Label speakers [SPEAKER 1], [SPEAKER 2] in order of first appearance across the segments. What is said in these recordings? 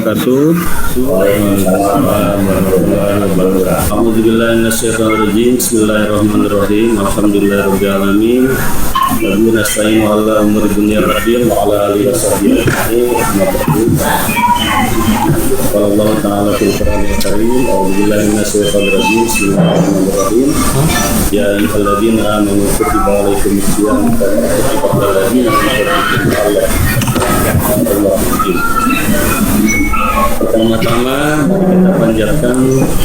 [SPEAKER 1] wabarakatuh. Alhamdulillah minasyaitonirrajim. Bismillahirrahmanirrahim. Alhamdulillahirabbil alamin. Wa nasta'inu ala umuri dunya waddin wa ala alihi washabbihi ajma'in. Wallahu ta'ala fil Qur'anil karim. Alhamdulillah minasyaitonirrajim. Bismillahirrahmanirrahim. Ya ayyuhalladzina amanu kutiba alaikumus shiyam kama kutiba alal ladzina min qablikum. Pertama-tama kita panjatkan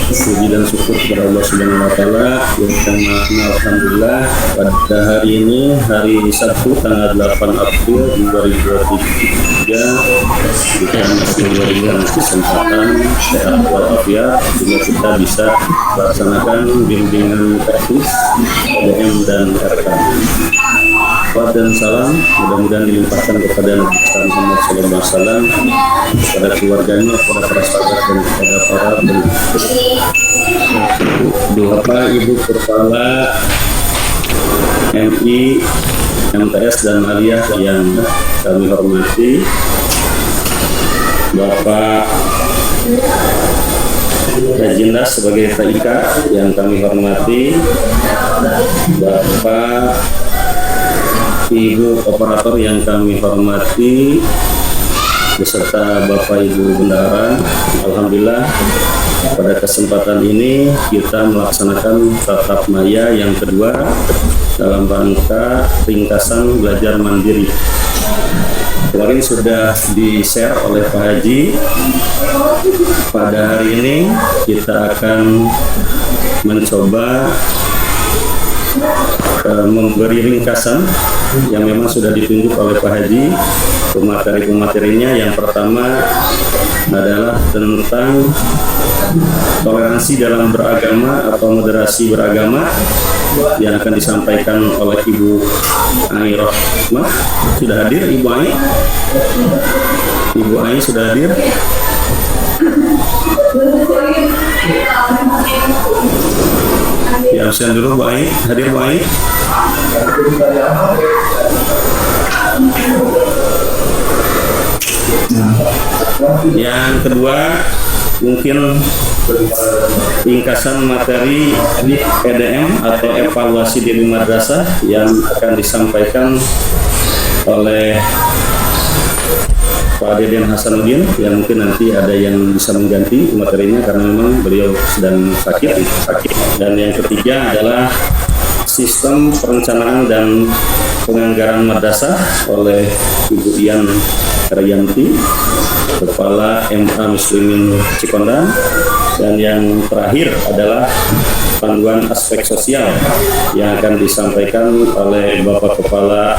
[SPEAKER 1] puji dan syukur kepada Allah Subhanahu wa taala yang alhamdulillah pada hari ini hari Sabtu tanggal 8 April 2023 kita masih memberikan kesempatan sehat walafiat sehingga kita bisa melaksanakan bimbingan teknis PDM dan RK. Salam dan salam mudah-mudahan dilimpahkan kepada Nabi Muhammad SAW, kepada keluarganya, kepada para sahabat dan kepada para pengikut. Bapak Ibu Kepala MI, MTS dan Aliyah yang kami hormati, Bapak Rajinda sebagai TIK yang kami hormati, Bapak Ibu operator yang kami hormati, beserta Bapak Ibu bendahara. Alhamdulillah pada kesempatan ini kita melaksanakan tatap maya yang kedua dalam rangka ringkasan belajar mandiri. Kemarin sudah di-share oleh Pak Haji. Pada hari ini kita akan mencoba memberi ringkasan yang memang sudah ditunjuk oleh Pak Haji. Pemateri-pematerinya yang pertama adalah tentang toleransi dalam beragama atau moderasi beragama yang akan disampaikan oleh Ibu Ai Rohmah. Sudah hadir Ibu Ai? Ibu Ai sudah hadir? Ya, absen dulu Bu Ai. Hadir Bu Ai? Yang kedua mungkin ringkasan materi PDM atau evaluasi diri madrasah yang akan disampaikan oleh Pak Deden Hasanuddin, yang mungkin nanti ada yang bisa mengganti materinya karena memang beliau sedang sakit. Dan yang ketiga adalah sistem perencanaan dan penganggaran madrasah oleh Ibu Ian Rayanti, Kepala MA Muslimin Cikondan. Dan yang terakhir adalah panduan aspek sosial yang akan disampaikan oleh Bapak Kepala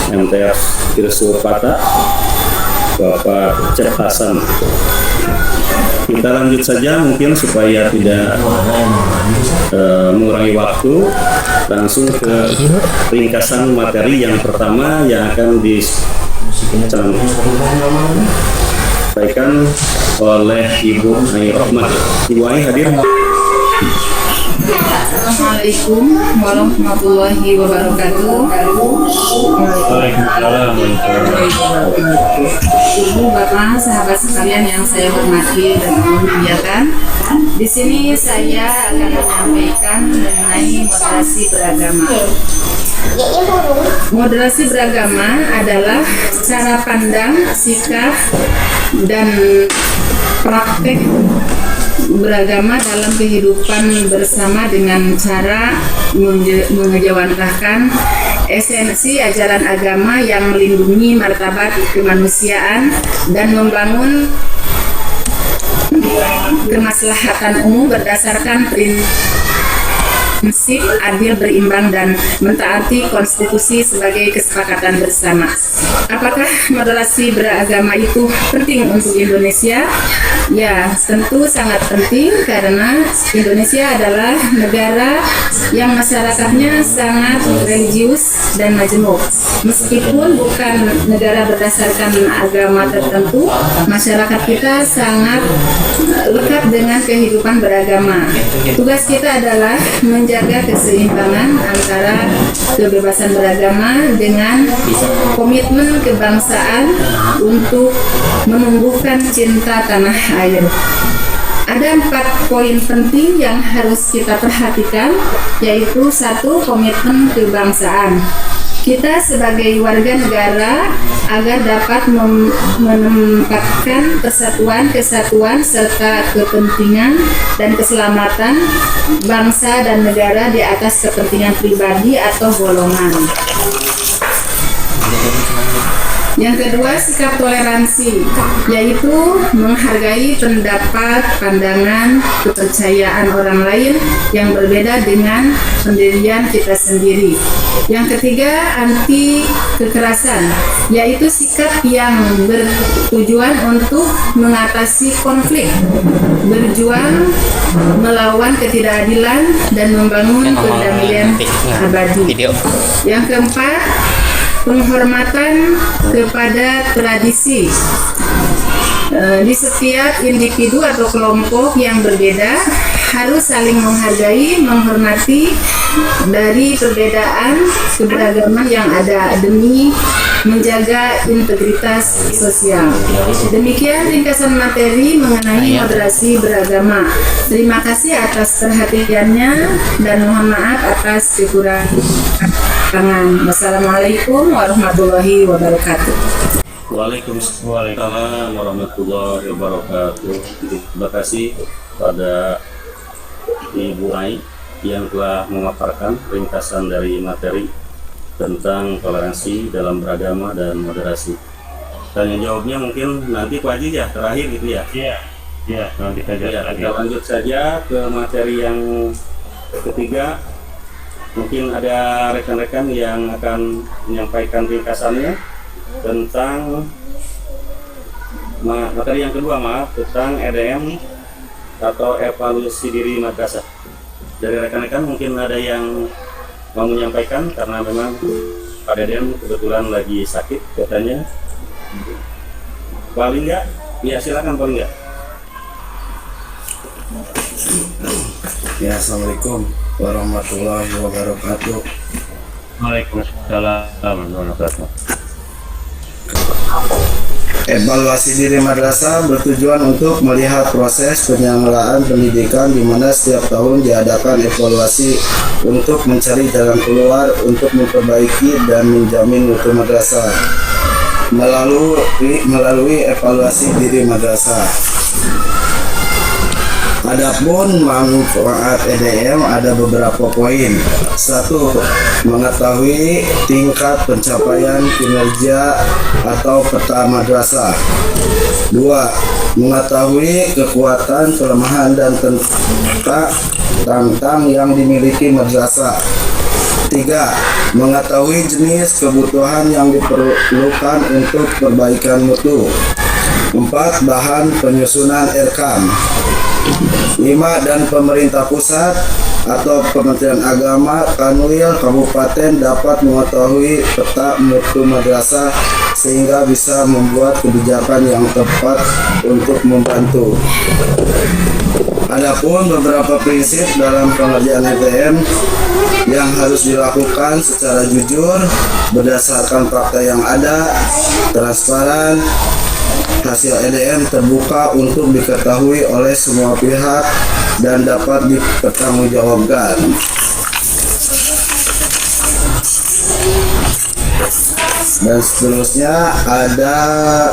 [SPEAKER 1] MTS Irsul Pata, Bapak Cep Hasan. Kita lanjut saja mungkin supaya tidak mengurangi waktu, langsung ke ringkasan materi yang pertama yang akan disampaikan oleh Ibu Ai Rohmah. Ibu Ai hadir?
[SPEAKER 2] Assalamualaikum warahmatullahi wabarakatuh. Ibu, Bapak, sahabat sekalian yang saya hormati dan muliakan, di sini saya akan menyampaikan mengenai moderasi beragama. Moderasi beragama adalah cara pandang, sikap, dan praktek beragama dalam kehidupan bersama dengan cara mengejawantahkan esensi ajaran agama yang melindungi martabat kemanusiaan dan membangun kemaslahatan umum berdasarkan prinsip adil, berimbang, dan mentaati konstitusi sebagai kesepakatan bersama. Apakah moderasi beragama itu penting untuk Indonesia? Ya, tentu sangat penting karena Indonesia adalah negara yang masyarakatnya sangat religius dan majemuk. Meskipun bukan negara berdasarkan agama tertentu, masyarakat kita sangat lekat dengan kehidupan beragama. Tugas kita adalah menjaga menjaga keseimbangan antara kebebasan beragama dengan komitmen kebangsaan untuk menumbuhkan cinta tanah air. Ada 4 poin penting yang harus kita perhatikan, yaitu 1. Komitmen kebangsaan. Kita sebagai warga negara agar dapat menempatkan persatuan, kesatuan, serta kepentingan dan keselamatan bangsa dan negara di atas kepentingan pribadi atau golongan. Yang kedua, sikap toleransi, yaitu menghargai pendapat, pandangan, kepercayaan orang lain yang berbeda dengan pendirian kita sendiri. Yang ketiga, anti kekerasan, yaitu sikap yang bertujuan untuk mengatasi konflik, berjuang melawan ketidakadilan dan membangun perdamaian abadi. Yang keempat, penghormatan kepada tradisi. Di setiap individu atau kelompok yang berbeda harus saling menghargai, menghormati dari perbedaan keberagaman yang ada demi menjaga integritas sosial. Demikian ringkasan materi mengenai moderasi beragama. Terima kasih atas perhatiannya dan mohon maaf atas kekurangan. Wassalamualaikum warahmatullahi wabarakatuh.
[SPEAKER 1] Waalaikumsalam warahmatullahi wabarakatuh. Terima kasih pada Ibu Ai yang telah memaparkan ringkasan dari materi tentang toleransi dalam beragama dan moderasi. Dan yang jawabnya mungkin nanti Pak Haji ya, terakhir gitu ya.
[SPEAKER 3] Iya, nanti saja.
[SPEAKER 1] Ya, kita lanjut saja ke materi yang ketiga. Mungkin ada rekan-rekan yang akan menyampaikan ringkasannya tentang materi yang kedua, tentang EDM atau evaluasi diri madrasah. Dari rekan-rekan mungkin ada yang mau menyampaikan, karena memang Pak Deden kebetulan lagi sakit katanya. Paling enggak? Ya silakan paling enggak.
[SPEAKER 4] Ya, assalamualaikum warahmatullahi wabarakatuh.
[SPEAKER 3] Waalaikumsalam warahmatullahi wabarakatuh.
[SPEAKER 4] Evaluasi diri madrasah bertujuan untuk melihat proses penyelenggaraan pendidikan di mana setiap tahun diadakan evaluasi untuk mencari jalan keluar untuk memperbaiki dan menjamin mutu madrasah melalui evaluasi diri madrasah. Adapun manfaat EDM ada beberapa poin. 1. Mengetahui tingkat pencapaian kinerja atau peta madrasah. 2. Mengetahui kekuatan, kelemahan dan tentang yang dimiliki madrasah. 3. Mengetahui jenis kebutuhan yang diperlukan untuk perbaikan mutu. 4. Bahan penyusunan RKAM. 5. Dan pemerintah pusat atau Kementerian Agama Kanwil Kabupaten dapat mengetahui peta mutu madrasah sehingga bisa membuat kebijakan yang tepat untuk membantu. Adapun beberapa prinsip dalam pengerjaan EDM yang harus dilakukan secara jujur berdasarkan fakta yang ada, transparan. Hasil EDM terbuka untuk diketahui oleh semua pihak dan dapat dipertanggungjawabkan. Dan seterusnya ada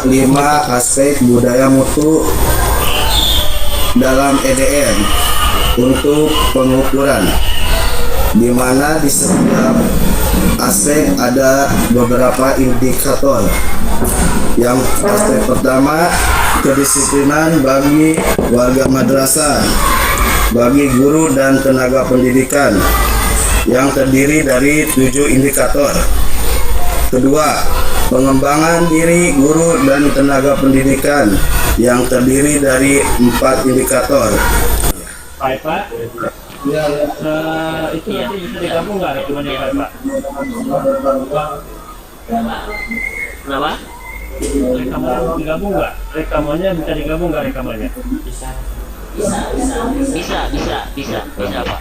[SPEAKER 4] 5 aspek budaya mutu dalam EDM untuk pengukuran, di mana di setiap aspek ada beberapa indikator. Yang aspek pertama, kedisiplinan bagi warga madrasah, bagi guru dan tenaga pendidikan, yang terdiri dari 7 indikator. Kedua, pengembangan diri guru dan tenaga pendidikan, yang terdiri dari 4 indikator.
[SPEAKER 3] Pak, itu nanti bisa digabung nggak rekamannya Pak? Kenapa? Rekaman digabung nggak? Rekamannya bisa digabung nggak rekamannya?
[SPEAKER 5] Bisa Pak.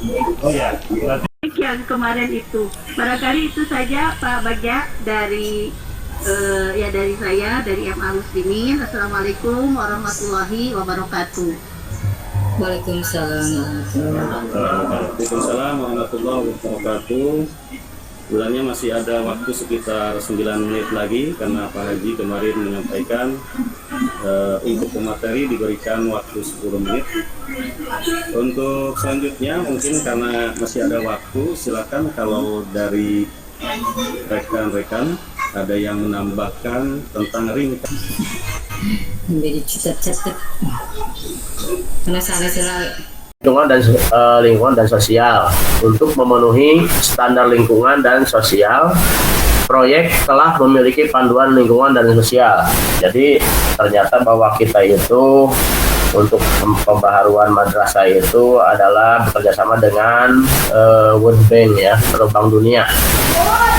[SPEAKER 3] Oh ya, berarti
[SPEAKER 5] Yang kemarin itu barangkali itu saja Pak Bagja dari dari saya, dari MA Muslimin. Assalamualaikum warahmatullahi wabarakatuh.
[SPEAKER 2] Waalaikumsalam warahmatullahi
[SPEAKER 1] Waalaikumsalam warahmatullahi wabarakatuh. Sebenarnya masih ada waktu sekitar 9 menit lagi karena Pak Haji kemarin menyampaikan untuk pemateri diberikan waktu 10 menit. Untuk selanjutnya mungkin karena masih ada waktu, silakan kalau dari rekan-rekan ada yang menambahkan tentang ringkas.
[SPEAKER 2] Menjadi catat-catat. Penasaran selalu.
[SPEAKER 6] Lingkungan dan sosial. Untuk memenuhi standar lingkungan dan sosial, proyek telah memiliki panduan lingkungan dan sosial. Jadi ternyata bahwa kita itu untuk pembaharuan madrasah itu adalah bekerjasama dengan World Bank ya, atau Bank Dunia.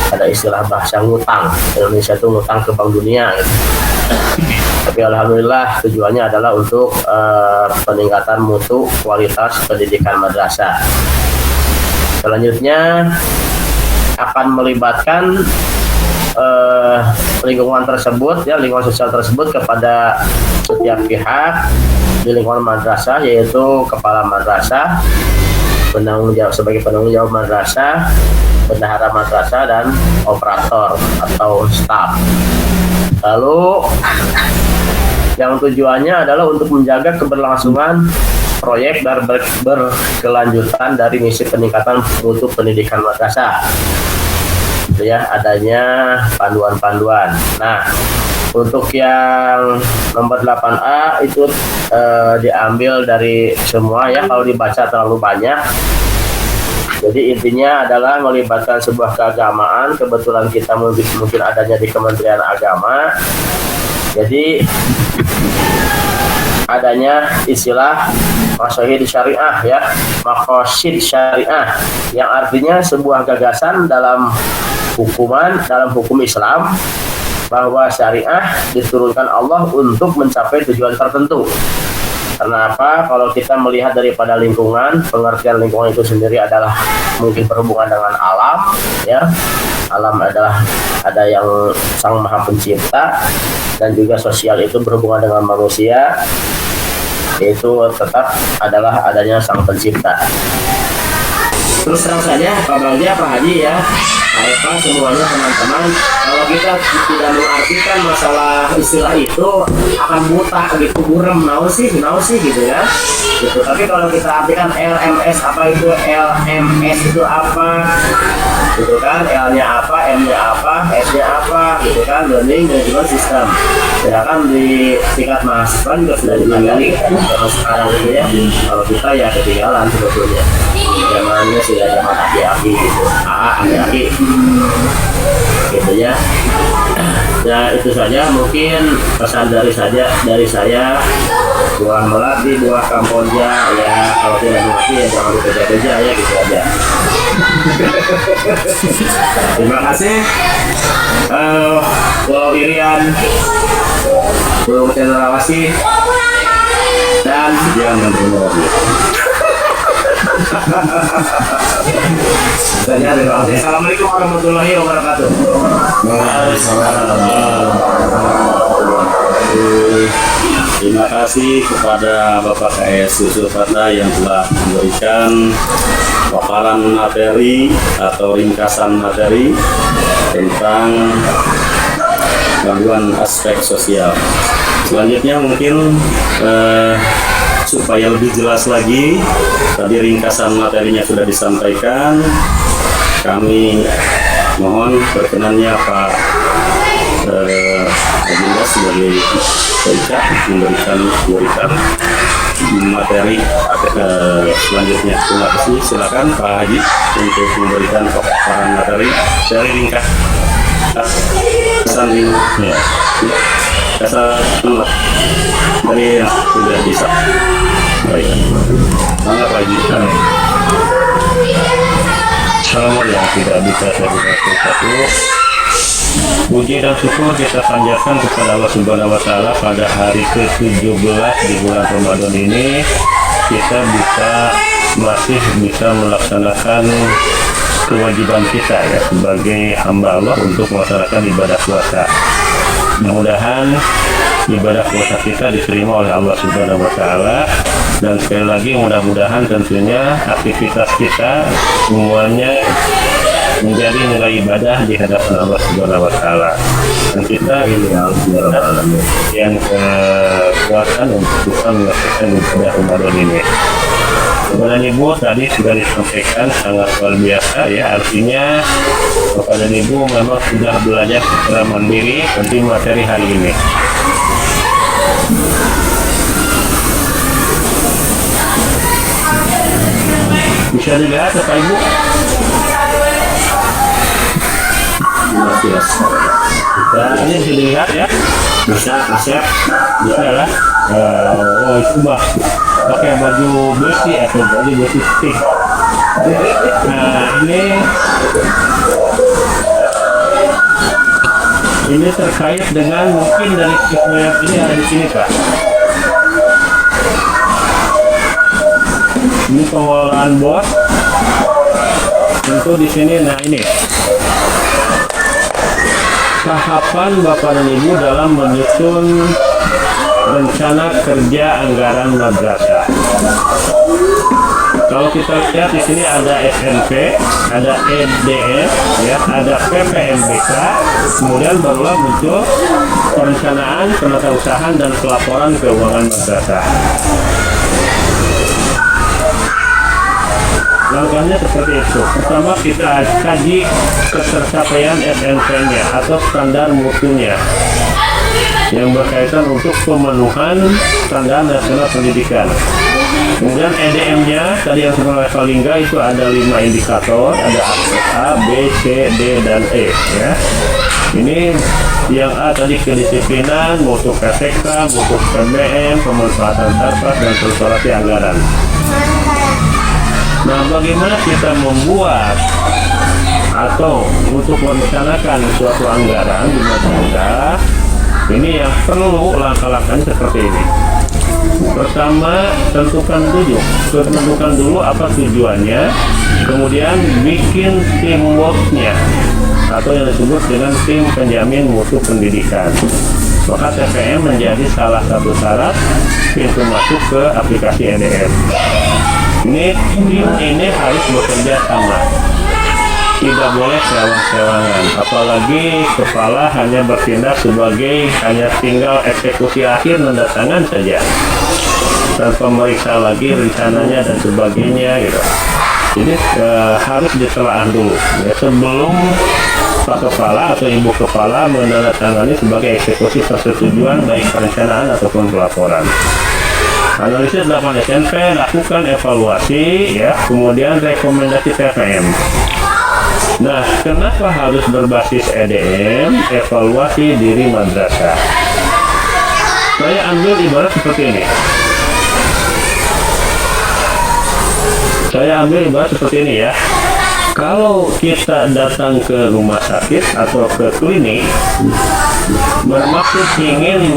[SPEAKER 6] Ada istilah bahasa ngutang, Indonesia itu ngutang ke Bank Dunia gitu. Tapi alhamdulillah tujuannya adalah untuk peningkatan mutu kualitas pendidikan madrasah. Selanjutnya akan melibatkan lingkungan tersebut ya, lingkungan sosial tersebut kepada setiap pihak di lingkungan madrasah, yaitu kepala madrasah, sebagai penanggung jawab madrasah, bendahara madrasah, dan operator atau staf. Lalu yang tujuannya adalah untuk menjaga keberlangsungan proyek dan berkelanjutan dari misi peningkatan mutu pendidikan madrasah. Itu ya, adanya panduan-panduan. Nah, untuk yang nomor 8A itu diambil dari semua ya, kalau dibaca terlalu banyak. Jadi intinya adalah melibatkan sebuah keagamaan. Kebetulan kita mungkin adanya di Kementerian Agama. Jadi adanya istilah maqasid syariah ya, maqasid syariah, yang artinya sebuah gagasan dalam hukum Islam bahwa syariah diturunkan Allah untuk mencapai tujuan tertentu. Kenapa? Kalau kita melihat daripada lingkungan, pengertian lingkungan itu sendiri adalah mungkin berhubungan dengan alam, ya. Alam adalah ada yang Sang Maha Pencipta, dan juga sosial itu berhubungan dengan manusia, yaitu tetap adalah adanya Sang Pencipta. Terus terang saja, Pak Bagja, Pak Haji ya, Pak Eva, semuanya teman-teman, kalau kita tidak mengartikan masalah istilah itu akan buta gitu, burem, naon sih gitu ya. Gitu. Tapi kalau kita artikan LMS, apa itu LMS itu apa? Gitu kan, L-nya apa, M-nya apa, S-nya apa, gitu kan, learning dan juga sistem. Sedangkan di tingkat mahasiswa juga sudah dipelajari kalau sekarang itu ya. Kalau kita ya ketinggalan sebetulnya. Zamannya sudah zaman aki-aki gitu, aki-aki gitu ya. Ya itu saja mungkin pesan dari saya. Buah melati, buah kamboja ya, kalau tidak mengerti ya jangan bekerja-kerja ya, gitu aja. Terima kasih. Pulau Irian, Pulau Cendrawasih, dan jangan berumur. Assalamualaikum warahmatullahi wabarakatuh.
[SPEAKER 1] Terima kasih kepada Bapak KS Yusuf Hatta yang telah memberikan paparan materi atau ringkasan materi tentang gangguan aspek sosial. Selanjutnya mungkin supaya lebih jelas lagi, tadi ringkasan materinya sudah disampaikan. Kami mohon berkenannya Pak Agenda sebagai pencak memberikan materi selanjutnya. Terima kasih. Silakan Pak Haji untuk memberikan paparan materi dari ringkas. Kesan dari yang sudah bisa. Baik. Mana Pak Haji?
[SPEAKER 3] Selama yang tidak bisa saya satu. Puji dan syukur kita panjatkan kepada Allah Subhanahu wa Ta'ala pada hari ke-17 di bulan Ramadan ini kita bisa masih bisa melaksanakan kewajiban kita ya sebagai hamba Allah untuk melaksanakan ibadah puasa. Mudah-mudahan ibadah puasa kita diterima oleh Allah Subhanahu wa taala, dan sekali lagi mudah-mudahan tentunya aktivitas kita semuanya menjadi nilai ibadah di hadapan Allah Subhanahu wa taala. Dan kita yang kekuatan untuk bisa melaksanakan ibadah Ramadan ini. Kepada Ibu tadi sudah disampaikan sangat luar biasa ya, artinya kepada Ibu memang sudah belajar secara mandiri tentang materi hari ini. Bisa dilihat Bapak Ibu? Nah, ini bisa dilihat ya? Bisa, Asep? Bisa lah. Oh itu bah pakai baju besi atau baju besi stick. Nah ini terkait dengan mungkin dari kisah ini ada di sini Pak. Ini pengelolaan bos. Tentu di sini, nah ini tahapan Bapak dan Ibu dalam menyusun rencana kerja anggaran madrasah. Kalau kita lihat di sini ada SNP, ada EDF, ya, ada PPMBK, kemudian barulah muncul perencanaan, penatausahaan dan pelaporan keuangan madrasah. Langkahnya seperti itu. Pertama kita kaji ketercapaian SNP-nya atau standar mutunya yang berkaitan untuk pemenuhan standar nasional pendidikan. Kemudian EDM-nya tadi yang sebenarnya level lingga itu ada 5 indikator, ada aspek A, B, C, D, dan E. Ya. Ini yang A tadi kedisiplinan, mutu PTK, mutu PBM, pemanfaatan tarpas, dan persolasi anggaran. Nah, bagaimana kita membuat atau untuk merencanakan suatu anggaran di madrasah? Ini yang perlu langkah-langkahnya seperti ini. Pertama, tentukan dulu apa tujuannya, kemudian bikin teamworknya atau yang disebut dengan tim penjamin mutu pendidikan. Maka TPM menjadi salah satu syarat pintu masuk ke aplikasi EDF. Ini tim ini harus bekerja sama, tidak boleh sewang-sewangan, apalagi kepala hanya bertindak sebagai hanya tinggal eksekusi akhir tanda tangan saja tanpa meriksa lagi rencananya dan sebagainya gitu. Jadi harus ditelaah dulu ya, sebelum Pak Kepala atau Ibu Kepala menandatangani sebagai eksekusi persetujuan baik perencanaan ataupun pelaporan. Analisis 8 SNP, lakukan evaluasi ya, kemudian rekomendasi TPM. Nah, kenapa harus berbasis EDM, evaluasi diri madrasah? Saya ambil ibarat seperti ini. Ya. Kalau kita datang ke rumah sakit atau ke klinik, bermaksud ingin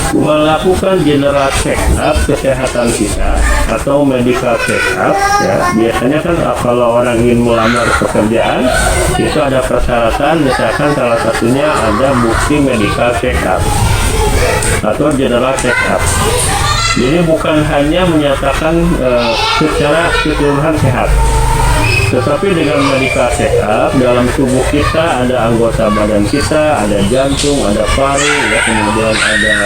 [SPEAKER 3] melakukan general check up kesehatan kita atau medical check up ya, biasanya kan kalau orang ingin melamar pekerjaan itu ada persyaratan, misalkan salah satunya ada bukti medical check up atau general check up. Jadi bukan hanya menyatakan secara keseluruhan sehat, tetapi dengan medical check up dalam tubuh kita ada anggota badan kita, ada jantung, ada paru, ya, kemudian ada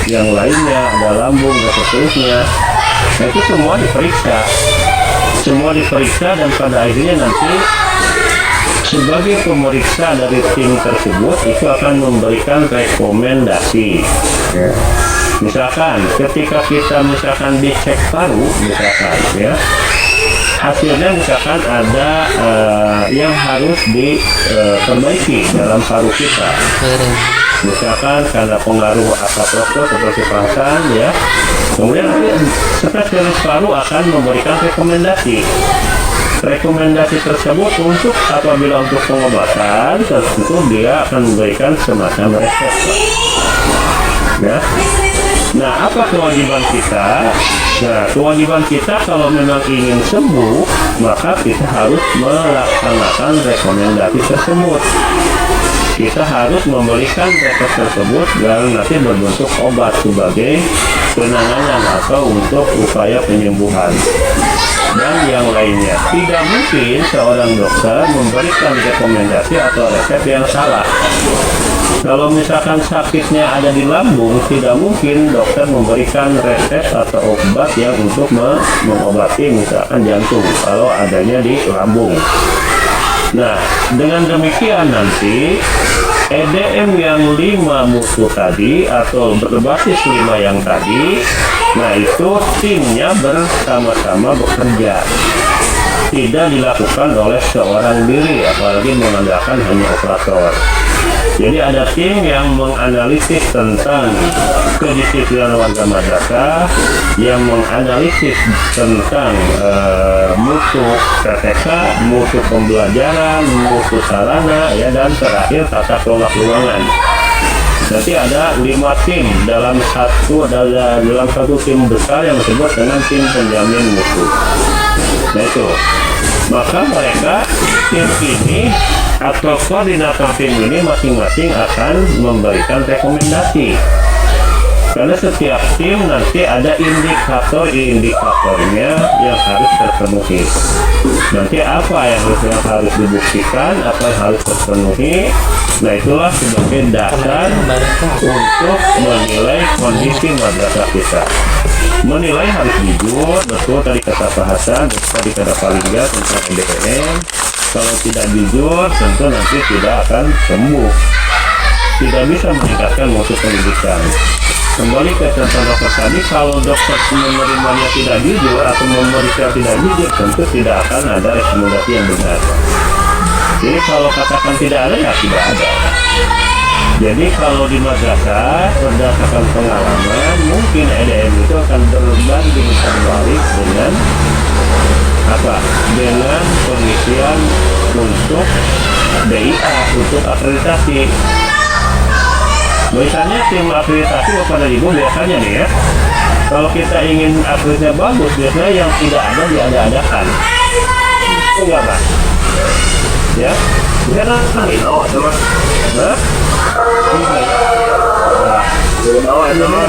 [SPEAKER 3] yang lainnya, ada lambung dan seterusnya. Nah, itu semua diperiksa dan pada akhirnya nanti sebagai pemeriksa dari tim tersebut itu akan memberikan rekomendasi. Ya. Misalkan ketika kita dicek paru, misalkan ya. Hasilnya misalkan ada yang harus diperbaiki dalam paru kita, misalkan karena pengaruh asap rokok seperti perasan ya, kemudian spesialis paru akan memberikan rekomendasi tersebut untuk apabila untuk pengobatan tentu dia akan memberikan semacam resep ya. Nah, apa kewajiban kita? Nah, kewajiban kita kalau memang ingin sembuh, maka kita harus melaksanakan rekomendasi tersebut. Kita harus memberikan resep tersebut dan nanti berbentuk obat sebagai penanganan atau untuk upaya penyembuhan dan yang lainnya. Tidak mungkin seorang dokter memberikan rekomendasi atau resep yang salah. Kalau misalkan sakitnya ada di lambung, tidak mungkin dokter memberikan resep atau obat yang untuk mengobati misalkan jantung kalau adanya di lambung. Nah, dengan demikian nanti EDM yang 5 mutu tadi atau berbasis 5 yang tadi, nah itu timnya bersama-sama bekerja. Tidak dilakukan oleh seorang diri, apalagi mengandalkan hanya operator. Jadi ada tim yang menganalisis tentang kedisiplinan warga madrasah, yang menganalisis tentang mutu PTK, mutu pembelajaran, mutu sarana, ya, dan terakhir tata kelola keuangan. Nanti ada 5 tim dalam satu tim besar yang disebut dengan tim penjamin mutu. Nah itu, maka mereka tim ini atau koordinator tim ini masing-masing akan memberikan rekomendasi. Karena setiap tim nanti ada indikatornya yang harus terpenuhi. Nanti apa yang harus dibuktikan, apa yang harus terpenuhi. Nah itulah sebagai dasar untuk menilai kondisi madrasah kita. Menilai harus jujur, betul tadi kata Pak Hasan, tadi kata Pak Lingga tentang EDM. Kalau tidak jujur, tentu nanti tidak akan sembuh. Tidak bisa meningkatkan mutu pendidikan. Kembali ke contoh dokter tadi, kalau dokter menerimanya tidak jujur atau memeriksa tidak jujur, tentu tidak akan ada rekomendasi yang benar. Jadi kalau katakan tidak ada, ya tidak ada. Jadi kalau di madrasah berdasarkan pengalaman, mungkin EDM itu akan berbanding terbalik dengan apa? Dengan pengisian untuk DIA, untuk akreditasi. Misalnya tim akreditasi kepada ibu biasanya nih ya, kalau kita ingin akreditasinya bagus, biasanya yang tidak ada diada-adakan. Itu enggak Pak? Ya, karena oh sama,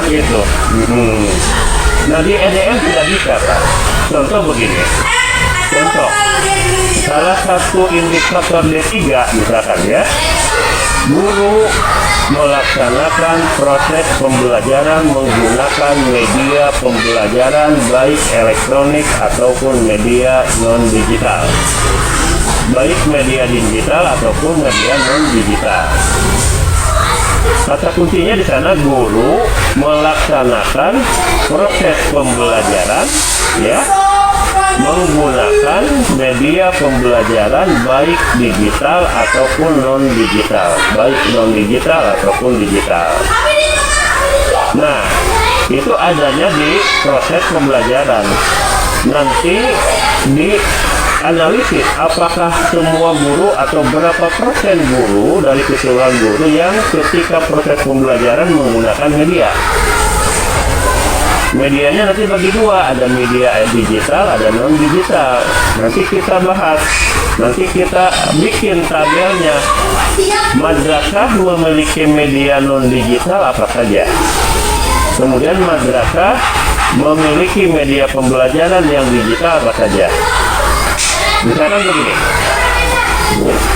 [SPEAKER 3] gitu. Nah di EDM tidak bisa Pak. Contoh begini. Contoh, salah satu indikator D3 misalkan ya, guru melaksanakan proses pembelajaran menggunakan media pembelajaran baik elektronik ataupun media non-digital. Baik media digital ataupun media non-digital. Kata kuncinya di sana guru melaksanakan proses pembelajaran ya menggunakan media pembelajaran baik digital ataupun non-digital, baik non-digital ataupun digital. Nah, itu adanya di proses pembelajaran. Nanti di analisis apakah semua guru atau berapa persen guru dari keseluruhan guru yang ketika proses pembelajaran menggunakan media. Medianya nanti bagi dua, ada media digital, ada non digital. Nanti kita bahas, nanti kita bikin tabelnya. Madrasah memiliki media non digital apa saja. Kemudian madrasah memiliki media pembelajaran yang digital apa saja. Misalkan begini,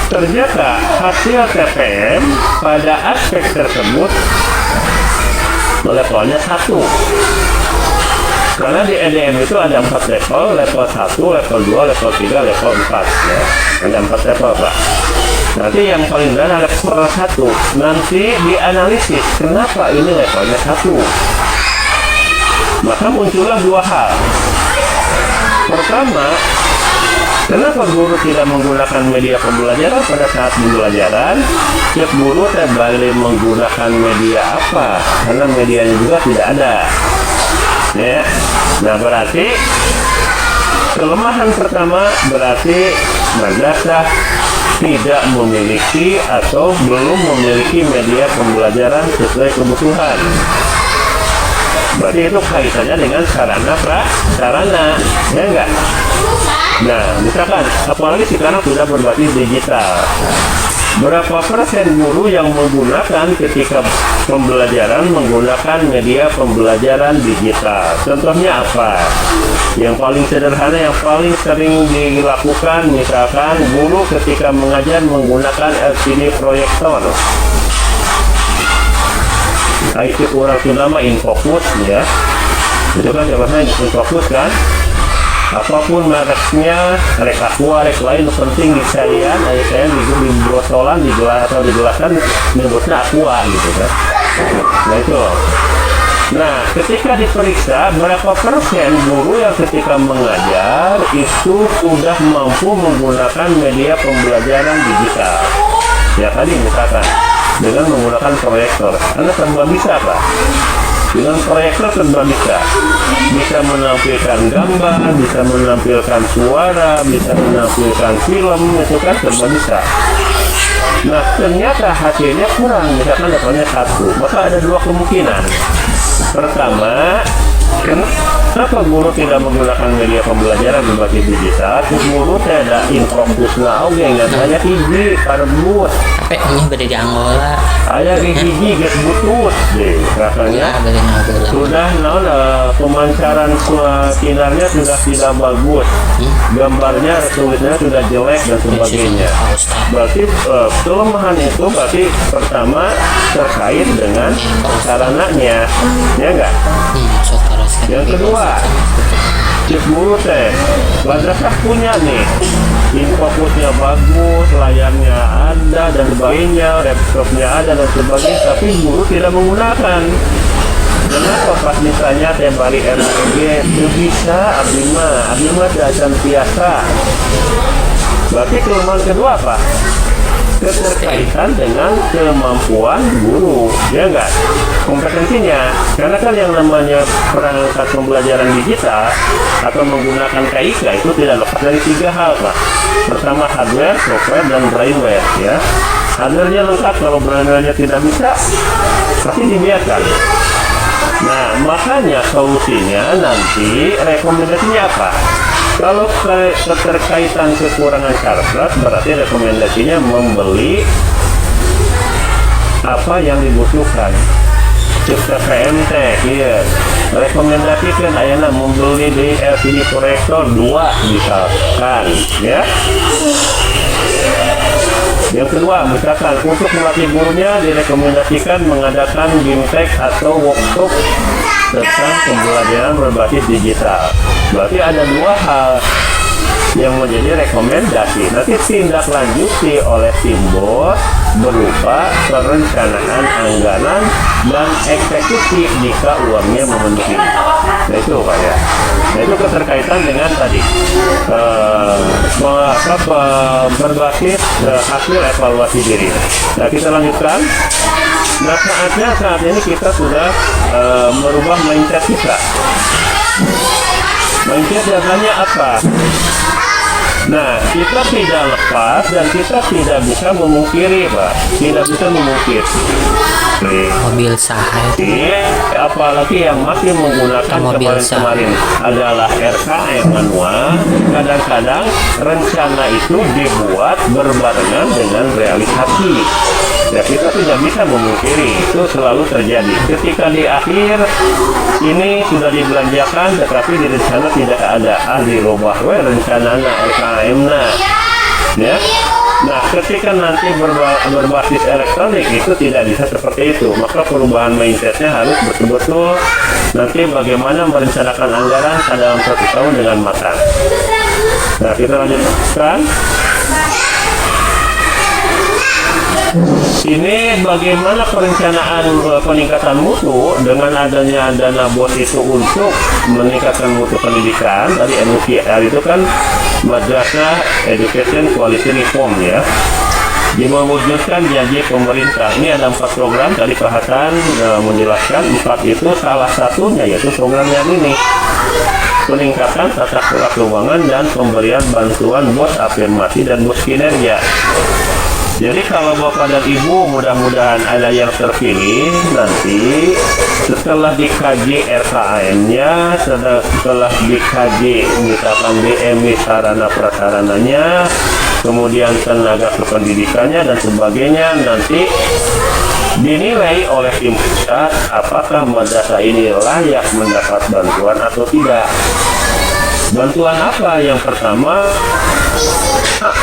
[SPEAKER 3] ternyata hasil TPM pada aspek tersebut levelnya 1. Karena di EDM itu ada 4 level, level 1, level 2, level 3, level 4 ya. Ada 4 level Pak. Nanti yang paling rendah level 1. Nanti dianalisis kenapa ini levelnya 1. Maka muncullah 2 hal. Pertama, kenapa guru tidak menggunakan media pembelajaran pada saat pembelajaran? Setiap guru terbalik menggunakan media apa? Karena medianya juga tidak ada. Ya, nah berarti kelemahan pertama berarti madrasah tidak memiliki atau belum memiliki media pembelajaran sesuai kebutuhan. Berarti itu kaitannya dengan sarana prasarana, ya enggak? Nah, misalkan apalagi sekarang sudah berbasis digital. Berapa persen guru yang menggunakan ketika pembelajaran menggunakan media pembelajaran digital? Contohnya apa? Yang paling sederhana, yang paling sering dilakukan, misalkan guru ketika mengajar menggunakan LCD proyektor. Itu kurang nama infocus ya. Itu kan jawabannya infocus kan? Apapun mereknya, rek aqua, rek lain penting disayang, saya di botolan, di gelas atau digelaskan menyebutnya aqua gitu kan. Nah itu. Nah, ketika diperiksa berapa persen guru yang ketika mengajar itu sudah mampu menggunakan media pembelajaran digital. Ya tadi misalkan dengan menggunakan proyektor, karena serba bisa Pak. Dengan proyektor serba bisa menampilkan gambar, bisa menampilkan suara, bisa menampilkan film, itu kan serba bisa. Nah ternyata hasilnya kurang, misalkan dapatnya 1, maka ada 2 kemungkinan. Pertama, kenapa guru tidak menggunakan media pembelajaran berbasis digital? Guru tidak infocus now, nggak hanya hiji karbut.
[SPEAKER 7] Tapi ini beda di Angola.
[SPEAKER 3] Ayah hiji get butut deh, rasanya. Sudah pemancaran sinarnya sudah tidak bagus, gambarnya tulisnya sudah jelek dan sebagainya. Berarti kelemahan itu berarti pertama terkait dengan sarananya, ya enggak? Yang kedua, cek guru teh, madrasah punya nih, infokusnya bagus, layarnya ada dan sebagainya, laptopnya ada dan sebagainya, tapi guru tidak menggunakan. Kenapa pas misalnya tembari RPG itu bisa, abimah tidak biasa. Berarti kelemahan kedua apa? Keterkaitan dengan kemampuan guru, ya enggak? Kompetensinya, karena kan yang namanya perangkat pembelajaran digital atau menggunakan KIK itu tidak lepas dari 3 hal Pak. Pertama hardware, software, dan brainware ya. Hardware-nya lengkap, kalau brainware-nya tidak bisa pasti dibiarkan. Nah makanya solusinya nanti rekomendasinya apa? Kalau keterkaitan kekurangan sarpras, berarti rekomendasinya membeli apa yang dibutuhkan. Cipta PMT, iya. Rekomendasikan ayana membeli di LCD proyektor 2 misalkan, ya. Yang kedua, misalkan untuk melatih gurunya direkomendasikan mengadakan BIMTEK atau workshop tentang pembelajaran berbasis digital. Berarti ada 2 hal yang menjadi rekomendasi. Nanti tindak lanjuti oleh tim bos berupa perencanaan anggaran dan eksekusi jika uangnya memenuhi. Nah itu Pak ya. Nah itu keterkaitan dengan tadi berbasis hasil evaluasi diri. Nah kita lanjutkan. Nah saat ini kita sudah merubah mindset kita. Mindset dasarnya apa? Nah, kita tidak lepas dan kita tidak bisa memungkiri, Pak. Tidak bisa memungkiri.
[SPEAKER 7] Mobil sahai.
[SPEAKER 3] Apalagi yang masih menggunakan kemarin-kemarin adalah RKM manual. Kadang-kadang rencana itu dibuat berbarengan dengan realisasi. Ya, kita tidak bisa memungkiri itu selalu terjadi. Ketika di akhir ini sudah dibelanjakan, tetapi di rencana tidak ada ahli robah rencana RKM ya. Nah, ketika nanti berbasis elektronik itu tidak bisa seperti itu. Maka perubahan mindsetnya harus betul-betul nanti bagaimana merencanakan anggaran dalam 1 tahun dengan matang. Nah, kita lanjutkan. Ini bagaimana perencanaan peningkatan mutu dengan adanya dana BOS itu untuk meningkatkan mutu pendidikan. Tadi MUQR itu kan Madrasah Education Quality Reform ya, dimewujudkan janji pemerintah. Ini ada 4 program, tadi Pak Hasan menjelaskan 4 itu, salah satunya yaitu program yang ini, peningkatan tata kelola keuangan dan pemberian bantuan BOS afirmasi dan BOS kinerja. Jadi kalau Bapak dan Ibu mudah-mudahan ada yang terpilih nanti setelah dikaji RKM-nya, setelah dikaji misalkan DMI sarana prasarananya, kemudian tenaga kependidikannya dan sebagainya, nanti dinilai oleh tim pusat apakah madrasah ini layak mendapat bantuan atau tidak. Bantuan apa? Yang pertama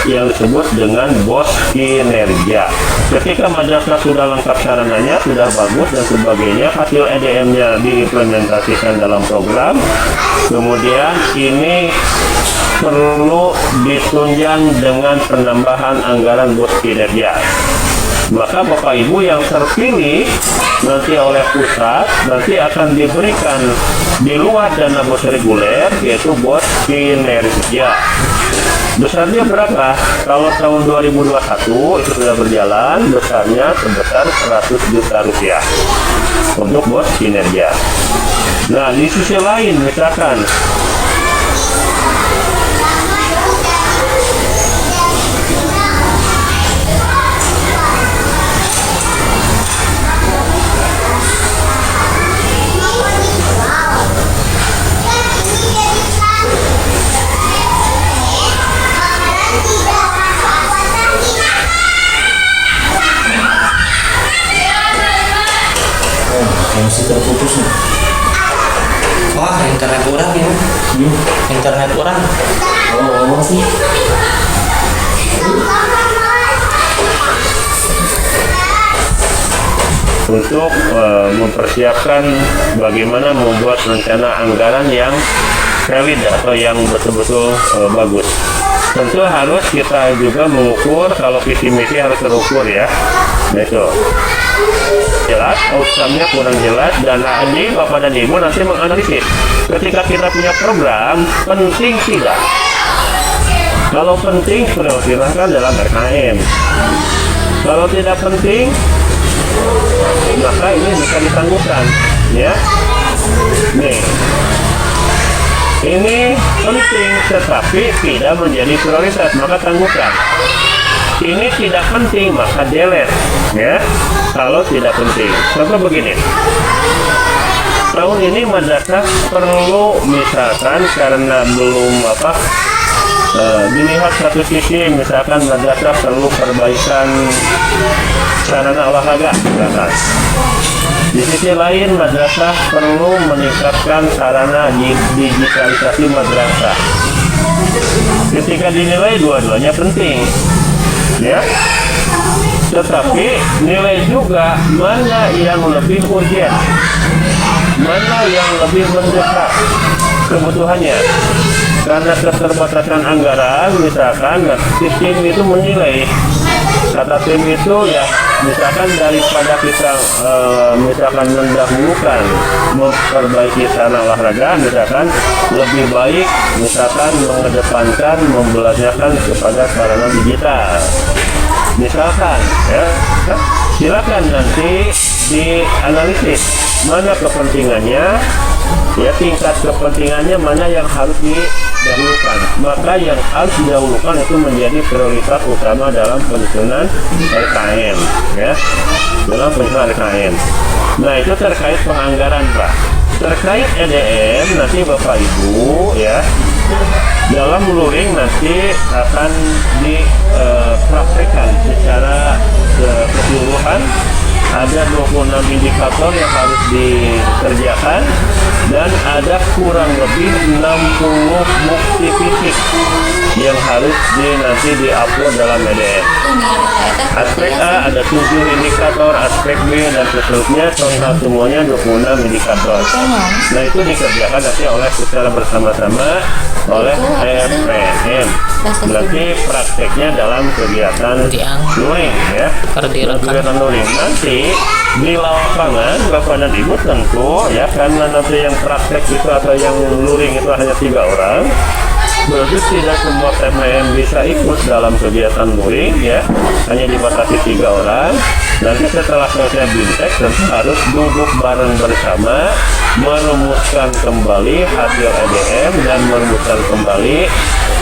[SPEAKER 3] yang disebut dengan BOS kinerja. Ketika madrasah sudah lengkap sarananya, sudah bagus dan sebagainya, hasil EDM-nya diimplementasikan dalam program, kemudian ini perlu ditunjang dengan penambahan anggaran BOS kinerja. Maka Bapak Ibu yang terpilih nanti oleh pusat nanti akan diberikan di luar dana BOS reguler, yaitu BOS kinerja. Besarnya berapa? Kalau tahun 2021 itu sudah berjalan, besarnya sebesar 100 juta rupiah untuk BOS kinerja. Nah, di sisi lain misalkan
[SPEAKER 8] masih terputus nih.
[SPEAKER 7] Wah, internet orang ya. Internet orang.
[SPEAKER 8] Oh sih.
[SPEAKER 3] Untuk mempersiapkan bagaimana membuat rencana anggaran yang valid atau yang betul-betul bagus. Tentu harus kita juga mengukur, kalau visi misi harus terukur ya. Nah itu jelas, outcome-nya kurang jelas, dan ini Bapak dan Ibu nanti menganalisis ketika kita punya program penting tidak. Kalau penting sudah silahkan dalam RKM, kalau tidak penting maka ini bisa ditangguhkan ya. Nih, ini penting tetapi tidak menjadi prioritas, maka tangguhkan. Ini tidak penting, maka delete ya. Kalau tidak penting, contoh begini, tahun ini madrasah perlu misalkan karena belum dilihat satu sisi, misalkan madrasah perlu perbaikan sarana olahraga misalkan. Di sisi lain madrasah perlu meningkatkan sarana digitalisasi madrasah. Ketika dinilai dua-duanya penting ya, tetapi nilai juga mana yang lebih urgent, mana yang lebih mendesak kebutuhannya. Karena keterbatasan anggaran, misalkan tim itu menilai, kata tim itu ya, misalkan daripada kita misalkan mendahulukan memperbaiki sarana olahraga, misalkan lebih baik misalkan mengedepankan membelajarkan kepada sarana digital misalkan ya. Silakan nanti dianalisis mana kepentingannya ya, tingkat kepentingannya mana yang harus didahulukan, maka yang harus didahulukan itu menjadi prioritas utama dalam penyusunan RKM ya, dalam penyusunan RKM. Nah itu terkait penganggaran Pak. Terkait EDM nanti Bapak Ibu ya, dalam luring nanti akan dipraktekkan secara keseluruhan. Ada 26 indikator yang harus dikerjakan dan ada kurang lebih 60 bukti fisik yang harus nanti diupload dalam EDM. Aspek A ada 7 indikator, aspek B dan seterusnya, total semuanya 26 indikator. Nah itu dikerjakan nanti oleh secara bersama-sama oleh RPM. Berarti prakteknya dalam kegiatan luring ya, kegiatan luring. Nanti di lapangan Bapak dan Ibu tentu ya, karena nanti yang praktek itu atau yang luring itu hanya 3 orang, berarti tidak semua TMM bisa ikut dalam kegiatan luring ya, hanya dibatasi 3 orang. Nanti setelah selesai bintek tentu harus duduk bareng bersama, merumuskan kembali hasil EDM dan merumuskan kembali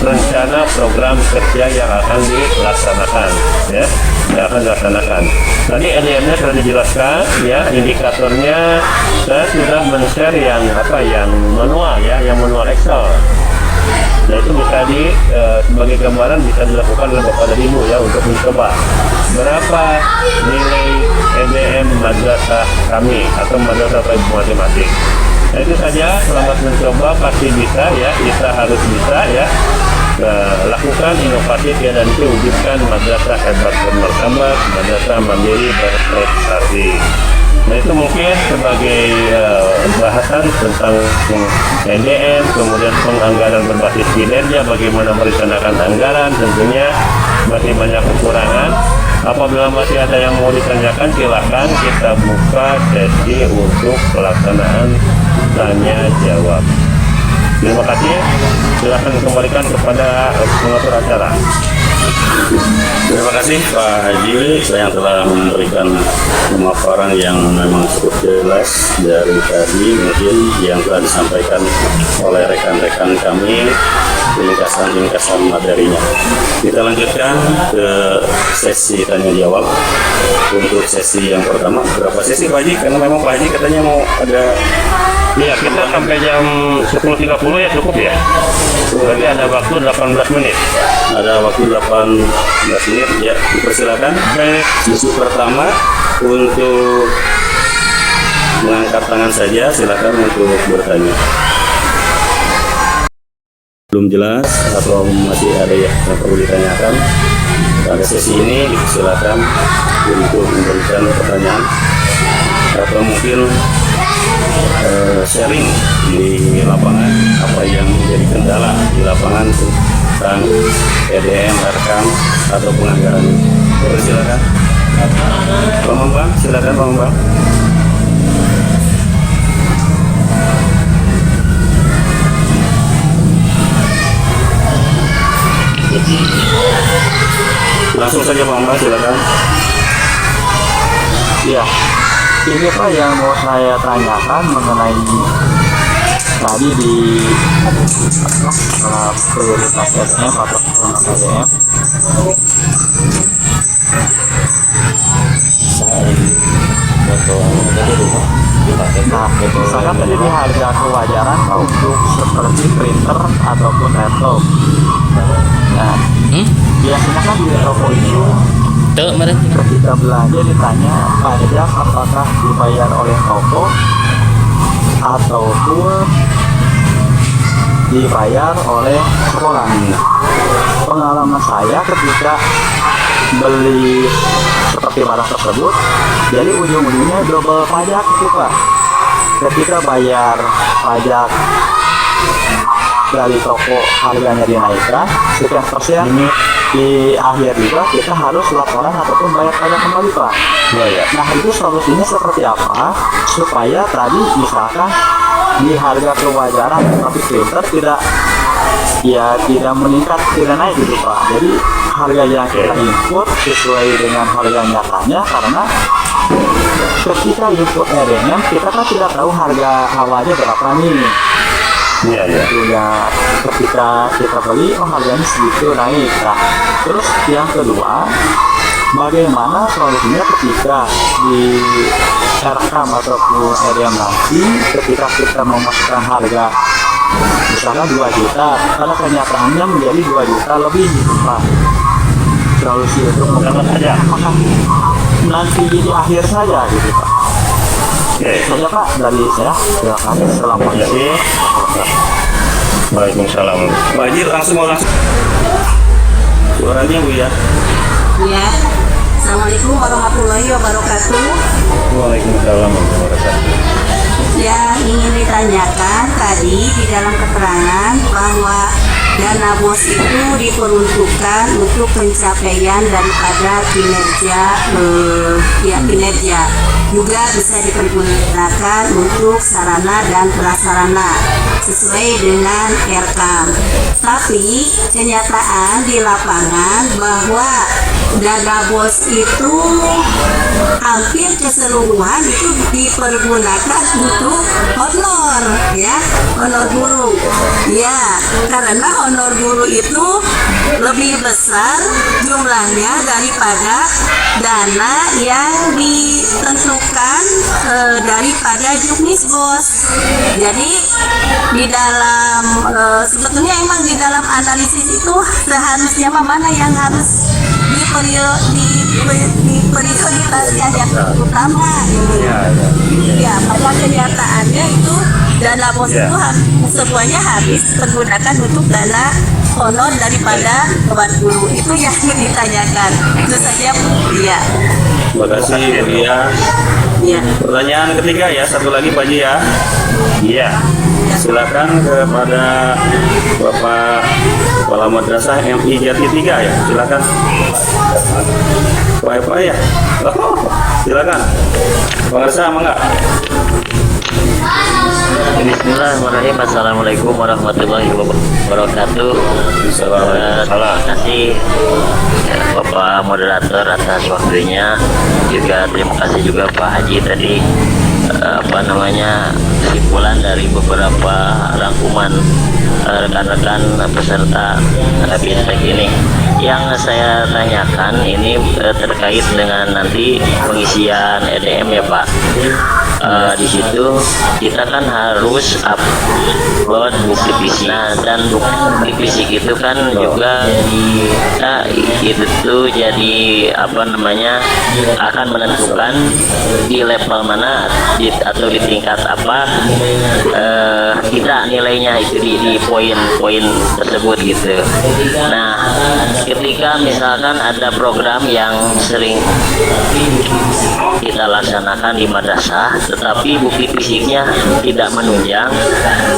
[SPEAKER 3] rencana program kerja yang akan dilaksanakan ya. yang akan dilaksanakan. Tadi EDM-nya sudah dijelaskan, ya, indikatornya saya sudah men-share yang manual, ya, yang manual Excel. Nah itu bisa sebagai gambaran bisa dilakukan oleh Bapak dan Ibu, ya, untuk mencoba berapa nilai EDM madrasah kami atau madrasah masing-masing. Nah itu saja, selamat mencoba, pasti bisa, ya, kita harus bisa, ya. Lakukan inovasi dan wujudkan madrasah hebat bermartabat, madrasah mandiri berprestasi. Nah itu mungkin sebagai bahasan tentang NDM, kemudian penganggaran berbasis kinerja, bagaimana merencanakan anggaran, tentunya masih banyak kekurangan. Apabila masih ada yang mau ditanyakan, silakan kita buka sesi untuk pelaksanaan tanya jawab. Terima kasih. Silakan kembalikan kepada pengatur acara.
[SPEAKER 1] Terima kasih Pak Haji yang telah memberikan pemaparan yang memang cukup jelas dari tadi mungkin yang telah disampaikan oleh rekan-rekan kami, ringkasan materinya. Kita lanjutkan ke sesi tanya jawab. Untuk sesi yang pertama, berapa sesi Pak Haji? Karena memang Pak Haji katanya mau ada.
[SPEAKER 3] Ya, kita sampai jam 10.30 ya cukup ya. Berarti ada waktu 18 menit.
[SPEAKER 1] Ada waktu 18 menit, ya, dipersilakan. Sesi pertama untuk mengangkat tangan saja, silakan untuk bertanya. Belum jelas atau masih ada yang perlu ditanyakan, pada sesi ini silakan untuk memberikan pertanyaan atau mungkin sharing di lapangan apa yang menjadi kendala di lapangan tentang EDM, RKAM atau penganggaran. Silakan Pak Bambang, silakan Pak Bambang. Langsung saja Pak Bambang, silakan.
[SPEAKER 9] Ya, ini Pak yang mau saya tanyakan mengenai tadi di prioritas SM atau PDM. Nah, misalkan tadi di harga kewajaran untuk seperti printer ataupun laptop. Nah, biasanya kan di toko itu ketika belanja ditanya pajak apakah dibayar oleh toko ataupun dibayar oleh sekolah. Pengalaman saya ketika beli seperti barang tersebut, jadi ujung-ujungnya double pajak itu Pak. Ketika bayar pajak dari toko harganya dinaikkan sekian persen, di akhir juga kita harus laporan ataupun bayar pajak kembali Pak. Nah itu solusinya seperti apa supaya tadi misalkan di harga kewajaran seperti printer tidak meningkat, tidak naik gitu Pak. Jadi harga yang kita input sesuai dengan harga nyatanya, karena ketika input EDM kita kan tidak tahu harga awalnya berapa nih. Ya, ketika kita beli, harganya segitu naik. Nah, terus yang kedua, bagaimana solusinya ketika di RKAM ataupun EDM nanti, ketika kita memasukkan harga misalnya 2 juta, karena kenyataannya menjadi 2 juta lebih gitu Pak. Solusi untuk apakah nanti di akhir saja gitu Pak. Saja Pak dari saya. Terima kasih. Assalamualaikum.
[SPEAKER 3] Waalaikumsalam.
[SPEAKER 1] Pak Haji langsung suaranya Bu ya.
[SPEAKER 5] Ya. Assalamualaikum warahmatullahi wabarakatuh.
[SPEAKER 3] Waalaikumsalam warahmatullahi wabarakatuh.
[SPEAKER 5] Yang ingin ditanyakan tadi di dalam keterangan bahwa dana BOS itu diperuntukkan untuk pencapaian daripada kinerja, kinerja juga bisa dipergunakan untuk sarana dan prasarana sesuai dengan RKAM. Tapi kenyataan di lapangan bahwa dana bos itu hampir keseluruhan itu dipergunakan untuk honor, ya, honor guru. Ya, karena honor guru itu lebih besar jumlahnya daripada dana yang ditentukan daripada juknis bos. Jadi di dalam sebetulnya emang di dalam analisis itu seharusnya mana yang harus diprioritaskan yang utama gitu. Ya, pada kenyataannya itu dana bos itu semuanya habis pergunakan untuk dana honor daripada buat guru. Itu yang ditanyakan. Itu saja, ya.
[SPEAKER 1] Terima kasih Bu Lia.
[SPEAKER 5] Ya.
[SPEAKER 1] Pertanyaan ketiga ya, satu lagi Pak Haji ya.
[SPEAKER 3] Iya.
[SPEAKER 1] Silakan kepada Bapak Kepala Madrasah MI Jati 3 ya. Silakan. Pak ya. Oh, silakan. Pengarsa enggak?
[SPEAKER 10] Bismillahirrahmanirrahim. Assalamualaikum warahmatullahi wabarakatuh. Terima kasih Bapak moderator atas waktunya. Juga terima kasih juga Pak Haji tadi kesimpulan dari beberapa rangkuman rekan-rekan peserta BISTEK ini. Yang saya tanyakan ini terkait dengan nanti pengisian EDM ya Pak. Di situ kita kan harus upload bukti fisik. Nah, dan bukti fisik itu kan juga itu tuh jadi akan menentukan di level mana atau di tingkat apa kita nilainya itu di poin-poin tersebut gitu. Nah, ketika misalkan ada program yang sering kita laksanakan di madrasah tetapi bukti fisiknya tidak menunjang,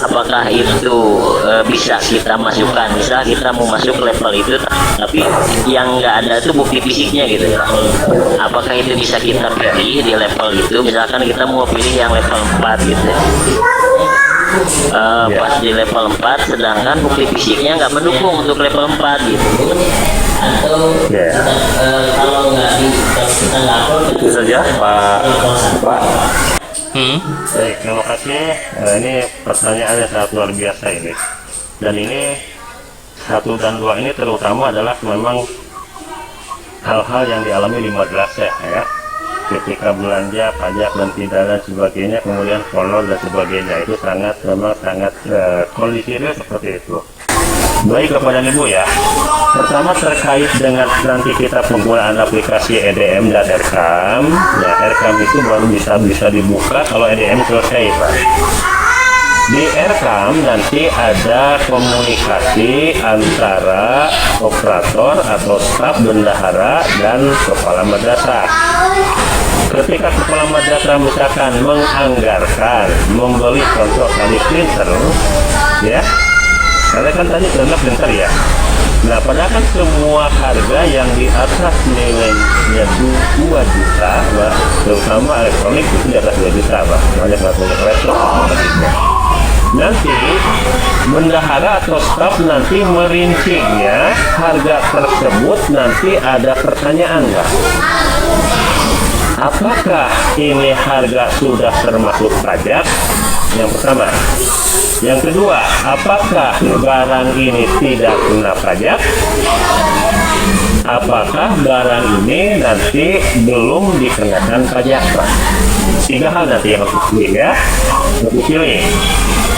[SPEAKER 10] apakah itu bisa kita masukkan? Misal kita mau masuk level itu tapi yang nggak ada itu bukti fisiknya gitu, apakah itu bisa kita pilih di level itu? Misalkan kita mau pilih yang level 4 gitu, pas di level 4 sedangkan bukti fisiknya nggak mendukung untuk level 4 gitu. Kalau kita nggak
[SPEAKER 1] Itu saja Pak.
[SPEAKER 3] Baik, terima kasih. Ini pertanyaannya sangat luar biasa ini. Dan ini 1 dan 2 ini terutama adalah memang hal-hal yang dialami di madrasah ya. Ketika belanja, pajak dan tidak dan sebagainya, kemudian honor dan sebagainya, itu sangat kondisi real seperti itu. Baik kepada Ibu ya. Pertama terkait dengan nanti kita penggunaan aplikasi EDM dan RKAM. Ya, RKAM itu baru bisa dibuka kalau EDM selesai Pak. Di RKAM nanti ada komunikasi antara operator atau staf bendahara dan kepala madrasah. Ketika kepala madrasah misalkan menganggarkan membeli contoh tadi printer, ya, karena kan tadi contoh printer ya. Nah, padahal kan semua harga yang di atas nilainya 2 juta, Pak, terutama elektronik itu di atas 2 juta, Pak. Banyak elektronik. Nanti bendahara atau staf nanti merincinya harga tersebut nanti ada pertanyaan, Pak. Apakah ini harga sudah termasuk pajak? Yang pertama. Yang kedua, apakah barang ini tidak kena pajak? Apakah barang ini nanti belum dikenakan pajak, Pak? 3 hal nanti yang harus dipilih ya. Pilih.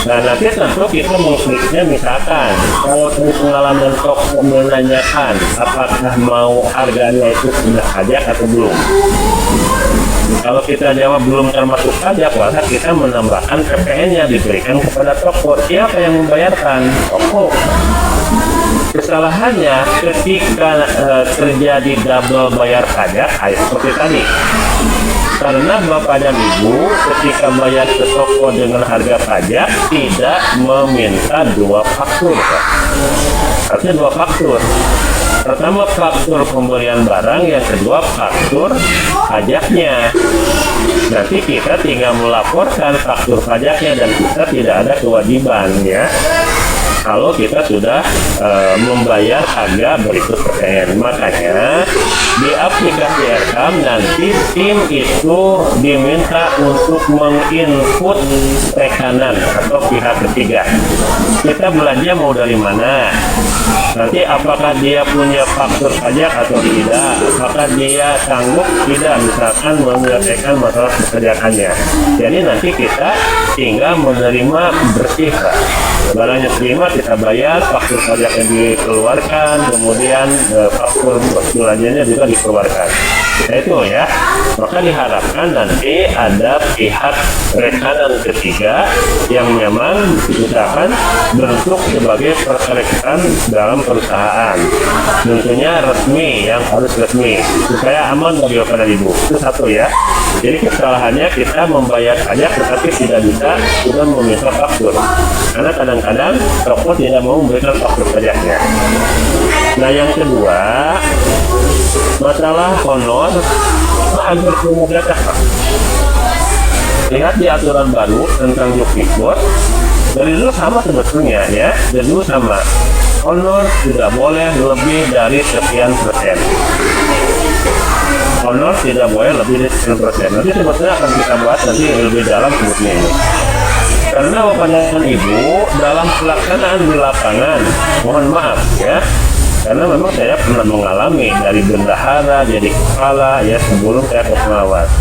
[SPEAKER 3] Nah, nanti tentu kita mengkliknya misalkan kalau pengalaman toko menanyakan apakah mau harganya itu kena pajak atau belum. Kalau kita jawab belum termasuk pajak, maka kita menambahkan PPN-nya diberikan kepada toko. Siapa yang membayarkan? Toko. Kesalahannya ketika terjadi double bayar pajak, seperti tadi. Karena Bapak dan Ibu ketika bayar ke toko dengan harga pajak tidak meminta 2 faktur, Pak. Artinya 2 faktur. Pertama faktur pembelian barang, yang kedua faktur pajaknya. Nanti kita tinggal melaporkan faktur pajaknya dan kita tidak ada kewajiban ya. kalau kita sudah membayar harga berikut persen. Makanya di aplikasi Rekam nanti tim itu diminta untuk menginput rekanan atau pihak ketiga. Kita belanja mau dari mana, nanti apakah dia punya faktur pajak atau tidak, apakah dia sanggup tidak misalkan menyelesaikan masalah pekerjaannya. Jadi nanti kita tinggal menerima bersih, Pak. Barangnya terima, kita bayar, faktur pajaknya dikeluarkan, kemudian faktur belanjanya juga dikeluarkan. Nah itu ya, maka diharapkan nanti ada pihak rekanan ketiga yang memang diusahakan bentuk sebagai perserekan dalam perusahaan. Tentunya resmi, yang harus resmi supaya aman bagi bapak dan ibu. Itu satu ya. Jadi kesalahannya kita membayar pajak tetapi tidak bisa sudah meminta faktur, karena kadang-kadang toko tidak mau memberikan faktur pajaknya. Nah yang kedua, masalah honor hampir semua data. Lihat di aturan baru tentang Jokpikbud, dari dulu sama sebetulnya ya, dari dulu sama. Honor tidak boleh lebih dari sekian persen. Honor tidak boleh lebih dari sekian persen. Nanti sebetulnya akan kita bahas nanti lebih dalam sebetulnya ini. Karena bapak dan ibu dalam pelaksanaan di lapangan, mohon maaf ya, karena memang saya pernah mengalami dari bendahara jadi kepala ya sebelum saya ke pengawas.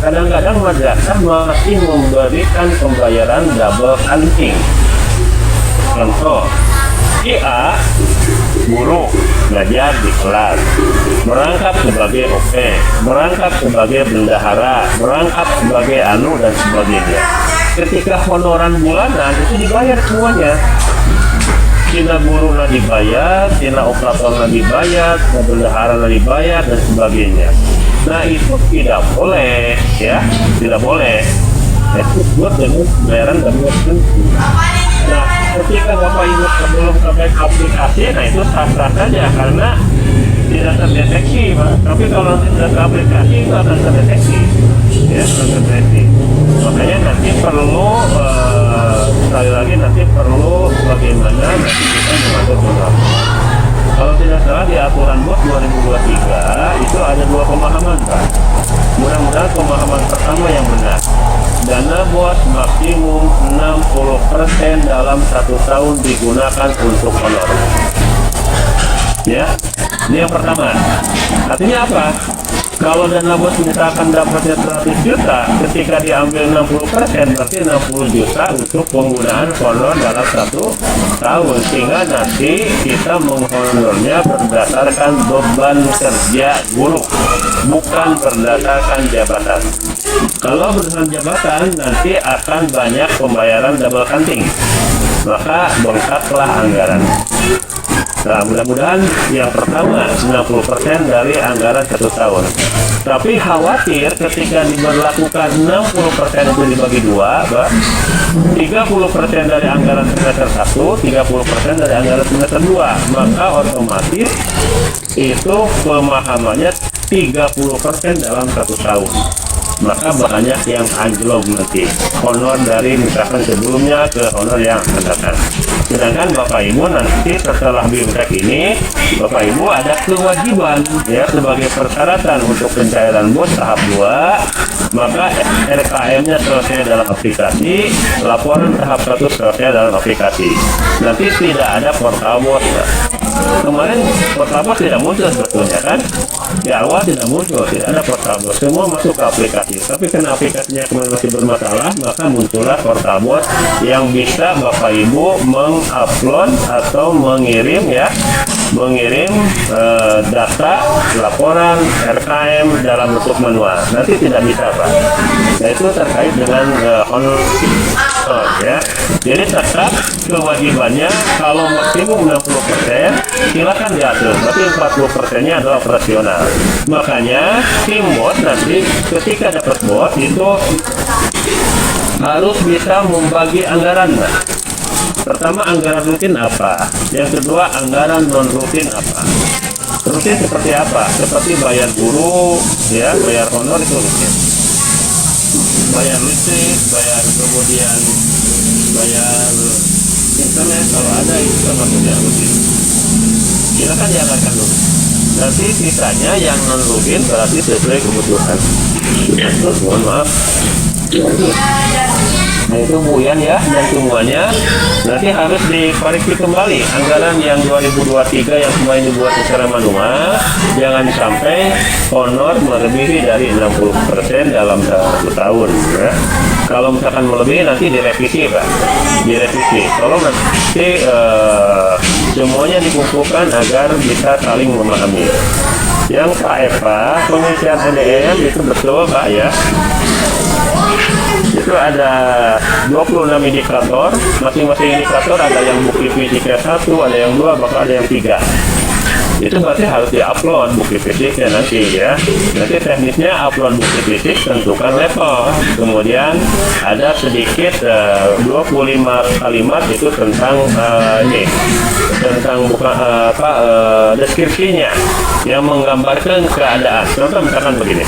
[SPEAKER 3] Kadang-kadang madrasah masih memberikan pembayaran double counting. Contoh, A guru ngajar di kelas, merangkap sebagai OP, merangkap sebagai bendahara, merangkap sebagai anu dan sebagainya. Ketika honoran bulanan itu dibayar semuanya. Tina guru dibayar, tina operator dibayar, tina bendahara dibayar dan sebagainya. Nah itu tidak boleh ya, tidak boleh. Itu buat dengan pembayaran dan nah ketika bapak ibu sebelum sampai ke aplikasi, nah itu sah-sah saja karena tidak terdeteksi, Pak. Tapi kalau tidak ke aplikasi itu akan terdeteksi, ya terdeteksi. Makanya nanti perlu sekali lagi nanti perlu bagaimana nanti kita mengatur honor. Kalau tidak salah di aturan BOS 2023 itu ada dua pemahaman, Pak. Mudah-mudahan pemahaman pertama yang benar. Dana BOS maksimum 60% dalam 1 tahun digunakan untuk honor. Ya, ini yang pertama. Artinya apa? Kalau dana BOS misalkan dapatnya 100 juta, ketika diambil 60% berarti 60 juta untuk penggunaan honor dalam 1 tahun. Sehingga nanti kita menghonornya berdasarkan beban kerja guru, bukan berdasarkan jabatan. Kalau berdasarkan jabatan nanti akan banyak pembayaran double counting, maka bengkaklah anggaran. Nah, mudah-mudahan yang pertama 60% dari anggaran 1 tahun. Tapi khawatir ketika diberlakukan 60% itu dibagi 2, 30% dari anggaran semester 1, 30% dari anggaran semester 2, maka otomatis itu pemahamannya 30% dalam 1 tahun. Maka banyak yang anjlok nanti honor dari misalkan sebelumnya ke honor yang akan datang. Sedangkan Bapak Ibu nanti setelah BIMTEK ini, Bapak Ibu ada kewajiban ya sebagai persyaratan untuk pencairan BOS tahap 2, maka RKM-nya selesai dalam aplikasi, laporan tahap 1 selesai dalam aplikasi. Nanti tidak ada portal BOS. Kemarin portal BOS tidak muncul sebetulnya kan? Di awal tidak muncul, tidak ada portal BOS, semua masuk ke aplikasi. Tapi karena aplikasinya kemarin masih bermasalah, maka muncullah portal BOS yang bisa Bapak Ibu mengupload atau mengirim data laporan RKM dalam bentuk manual. Nanti tidak bisa, Pak. Nah itu terkait dengan honor ya. Jadi tetap kewajibannya kalau maksimum 60% silakan diatur, tapi 40%-nya adalah operasional. Makanya tim BOS nanti ketika dapat BOS itu harus bisa membagi anggaran. Pertama, anggaran rutin apa? Yang kedua, anggaran non rutin apa? Rutin seperti apa? Seperti bayar guru, ya, bayar honor itu rutin. Bayar listrik, bayar kemudian bayar internet kalau ada itu termasuk yang rutin. Silakan dianggarkan dulu. Nanti sisanya yang non rutin berarti sesuai kebutuhan. Mohon maaf. Nah itu Bu Yan ya, dan semuanya nanti harus dikoreksi kembali anggaran yang 2023 yang kemarin dibuat secara manual, jangan sampai honor melebihi dari 60% dalam 1 tahun ya. Kalau misalkan melebihi nanti direvisi Pak, direvisi. Tolong nanti semuanya dikumpulkan agar bisa saling memahami. Yang Pak Eva, pengisian NDM itu betul Pak ya. Itu ada 26 indikator, masing-masing indikator ada yang bukti fisiknya 1, ada yang 2, bahkan ada yang 3. Itu berarti harus diupload bukti fisiknya nanti ya. Nanti teknisnya upload bukti fisik, tentukan level. Kemudian ada sedikit 25 kalimat itu tentang tentang bukan deskripsinya yang menggambarkan keadaan. Contoh misalkan begini.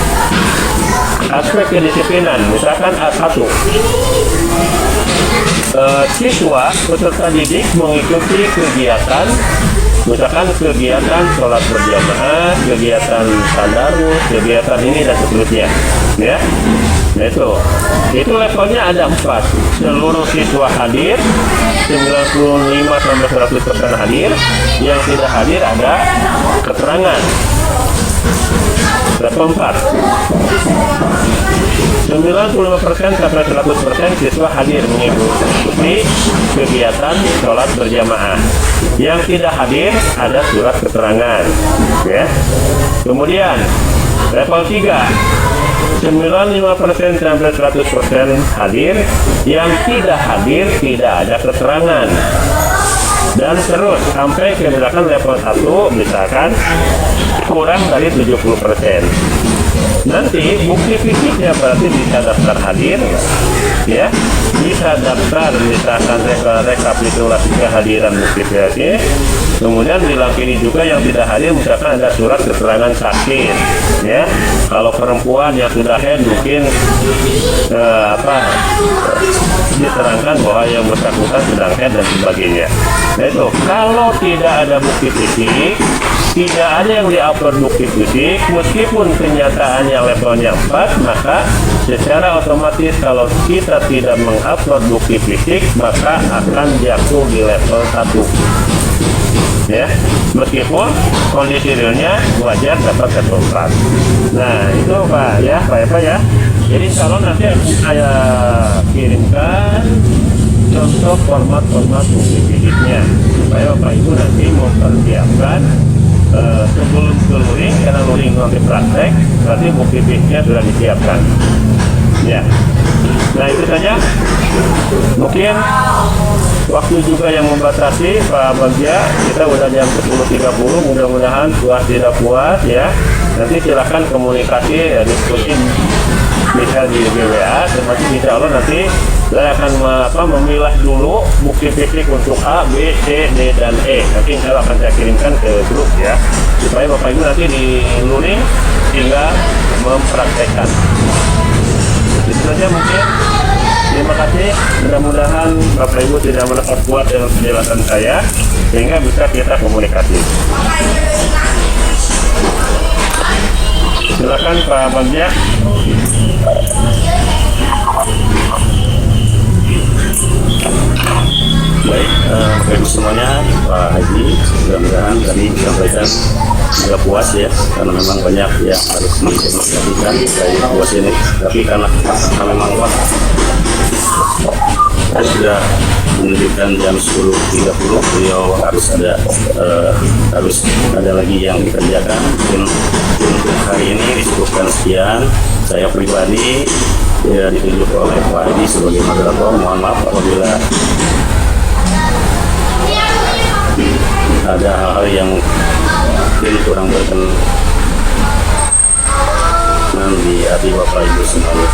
[SPEAKER 3] Aspek kedisiplinan, misalkan A1, siswa peserta didik mengikuti kegiatan, misalkan kegiatan sholat berjamaah, kegiatan tadarus, kegiatan ini dan seterusnya, ya. Nah itu levelnya ada 4. Seluruh siswa hadir, 95-100% hadir, yang tidak hadir ada keterangan. Level 4, 95% sampai 100% siswa hadir mengikuti kegiatan sholat berjamaah. Yang tidak hadir ada surat keterangan ya. Kemudian level 3, 95% sampai 100% hadir, yang tidak hadir tidak ada keterangan. Dan terus sampai ke misalkan level 1 misalkan kurang dari 70%. Nanti bukti fisiknya berarti bisa daftar hadir ya, bisa daftar misalkan rekapitulasi kehadiran bukti fisik. Kemudian dilengkapi juga yang tidak hadir, misalkan ada surat keterangan sakit ya. Kalau perempuan yang sudah head mungkin diterangkan bahwa yang bersangkutan sedang head dan sebagainya. Nah itu kalau tidak ada bukti fisik, tidak ada yang diupload bukti fisik, meskipun kenyataannya levelnya 4, maka secara otomatis kalau kita tidak mengupload bukti fisik maka akan jatuh di level 1 ya, meskipun kondisi realnya wajar dapat level 4. Nah itu Pak ya, Pak Eva ya. Jadi kalau nanti saya kirimkan contoh format bukti fisiknya supaya Bapak Ibu nanti mempersiapkan sebelum ke luring, karena luring nanti praktek, berarti bukti fisiknya sudah disiapkan ya. Nah itu saja, mungkin waktu juga yang membatasi Pak Bagja, kita udah jam 10.30, mudah-mudahan puas tidak puas ya. Nanti silahkan komunikasi ya, diskusi bisa di WA, termasuk insya Allah nanti saya akan memilah dulu bukti fisik untuk A, B, C, D, dan E. Nanti insya Allah akan saya kirimkan ke grup ya, supaya Bapak Ibu nanti di luring tinggal mempraktekkan. Itu saja mungkin. Terima kasih. Mudah-mudahan Bapak Ibu tidak merasa kuat dengan penjelasan saya, sehingga bisa kita komunikasi. Silakan Pak Bagja.
[SPEAKER 1] Baik, Bapak Ibu semuanya, Pak Haji, mudah-mudahan tadi disampaikan juga puas ya, karena memang banyak yang harus didemonstrasikan dari puas ini, tapi karena memang waktu sudah menunjukkan jam 10.30, beliau harus ada lagi yang dikerjakan. Mungkin untuk hari ini disebutkan sekian. Saya pribadi ya ditunjuk oleh Pak Haji sebagai moderator. Mohon maaf apabila ada hal-hal yang mungkin kurang berkenan di hati Bapak Ibu semuanya.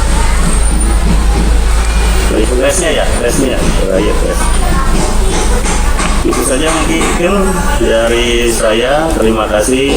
[SPEAKER 1] Dari progresnya ya, tesnya, ya tes. Itu saja mungkin dari saya. Terima kasih.